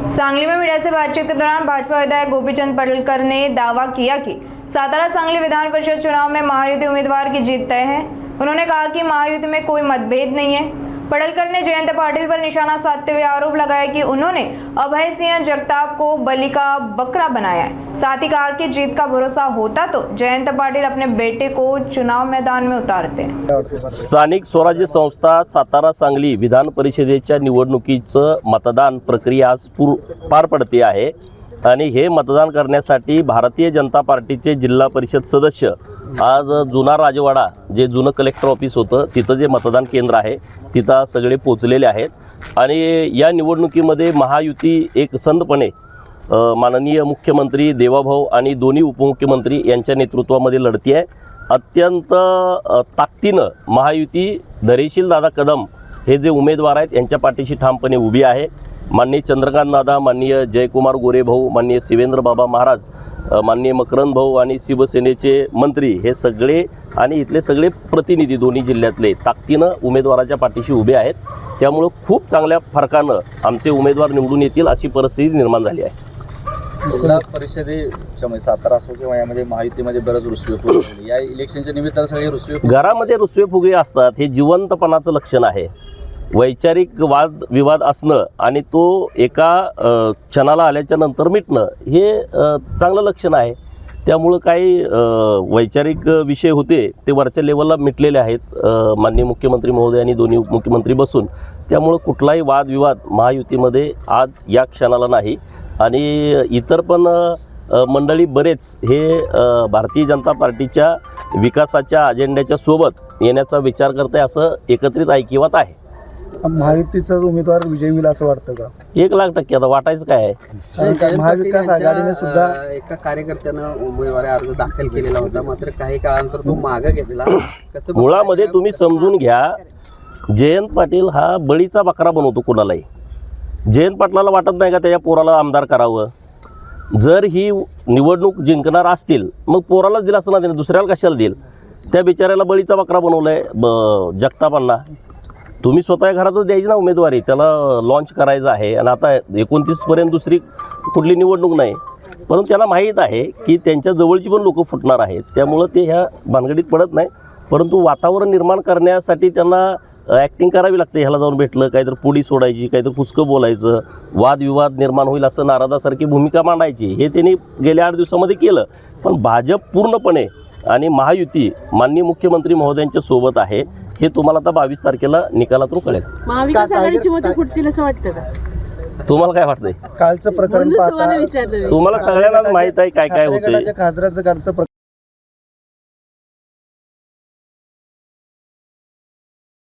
सांगली में मीडिया से बातचीत के दौरान भाजपा विधायक गोपीचंद पडलकर ने दावा किया कि सातारा सांगली विधान परिषद चुनाव में महायुति उम्मीदवार की जीत तय है। उन्होंने कहा कि महायुति में कोई मतभेद नहीं है। पडलकर ने जयंत पाटिल पर निशाना साधते हुए आरोप लगाया कि उन्होंने अभय सिंह जगताप को बलि का बकरा बनाया है। साथ ही कहा कि जीत का भरोसा होता तो जयंत पाटिल अपने बेटे को चुनाव मैदान में उतारते। स्थानिक स्वराज्य संस्था सातारा सांगली विधान परिषदेच्या निवडणुकीचं मतदान प्रक्रिया आज पार पडते आहे आणि हे मतदान करण्यासाठी भारतीय जनता पार्टीचे जिल्हा परिषद सदस्य आज जुना राजवाडा जे जुनं कलेक्टर ऑफिस होतं तिथं जे मतदान केंद्र आहे तिथं सगळे पोचलेले आहेत आणि या निवडणुकीमध्ये महायुती एक संधपणे माननीय मुख्यमंत्री देवाभाऊ आणि दोन्ही उपमुख्यमंत्री यांच्या नेतृत्वामध्ये लढती आहे। अत्यंत ताकदीनं महायुती धैर्यशील दादा कदम हे जे उमेदवार आहेत यांच्या पाठीशी ठामपणे उभी आहे। माननीय चंद्रकांत दादा, माननीय जयकुमार गोरे भाऊ, माननीय शिवेंद्र बाबा महाराज, माननीय मकरंद भाऊ आणि शिवसेनेचे मंत्री हे सगळे आणि इथले सगळे प्रतिनिधी दोन्ही जिल्ह्यातले ताकदीनं उमेदवाराच्या पाठीशी उभे आहेत। त्यामुळे खूप चांगल्या फरकानं आमचे उमेदवार निवडून येतील अशी परिस्थिती निर्माण झाली आहे। जिल्हा परिषदेच्या सातारा असो किंवा यामध्ये महायुतीमध्ये बरंच रुसवे फुगले, या इलेक्शनच्या निमित्तानं सगळे रुसवे घरामध्ये रुसवे फुगे असतात, हे जिवंतपणाचं लक्षण आहे। वैचारिक वाद विवाद असणं आणि तो एका क्षणाला आल्याच्या नंतर मिटणं हे चांगलं लक्षण आहे। त्यामुळं काही वैचारिक विषय होते ते वरच्या लेवलला मिटलेले आहेत माननीय मुख्यमंत्री महोदय आणि दोन्ही उपमुख्यमंत्री बसून। त्यामुळं कुठलाही वादविवाद महायुतीमध्ये आज या क्षणाला नाही आणि इतर पण मंडळी बरेच हे भारतीय जनता पार्टीच्या विकासाच्या अजेंड्याच्या सोबत येण्याचा विचार करते असं एकत्रित ऐकिवात आहे। महायुतीचा उमेदवार विजयी होईल असं वाटतं का? 1,00,000% आता वाटायचं काय आहे। महाविकास आघाडीने सुद्धा एका कार्यकर्त्यानं उमेदवारी अर्ज दाखल केलेला होता, मात्र काही काळानंतर तो मागे घेतला। कसं मुळामध्ये तुम्ही समजून घ्या, जयंत पाटील हा बळीचा बकरा बनवतो कुणालाही। जयंत पाटलाला वाटत नाही का त्याच्या पोराला आमदार करावं? जर ही निवडणूक जिंकणार असतील मग पोरालाच दिला असताना त्याने दुसऱ्याला कशाला देईल? त्या बिचाऱ्याला बळीचा बकरा बनवलाय जगतापांना। तुम्ही स्वतः घरातच द्यायची ना उमेदवारी, त्याला लॉन्च करायचं आहे आणि आता 29 पर्यंत दुसरी कुठली निवडणूक नाही, परंतु त्याला माहीत आहे की त्यांच्या जवळची पण लोक फुटणार आहेत। त्यामुळं ते ह्या भानगडीत पडत नाही, परंतु वातावरण निर्माण करण्यासाठी त्यांना ॲक्टिंग करावी लागते। ह्याला जाऊन भेटलं काहीतरी पुडी सोडायची, काहीतरी कुचकं बोलायचं, वादविवाद निर्माण होईल असं नारादासारखी भूमिका मांडायची, हे त्यांनी गेल्या 8 दिवसामध्ये केलं। पण भाजप पूर्णपणे आणि महायुती माननीय मुख्यमंत्री महोदयांच्या सोबत आहे, हे तुम्हाला आता 22 तारखेला निकालातून कळेल। महाविकास आघाडीची मतं फुटतील असं वाटतं का? तुम्हाला काय वाटतंय? कालचं प्रकरण पाहता तुम्हाला सगळ्यांना माहित आहे काय काय होते। खासदाराचं कालचं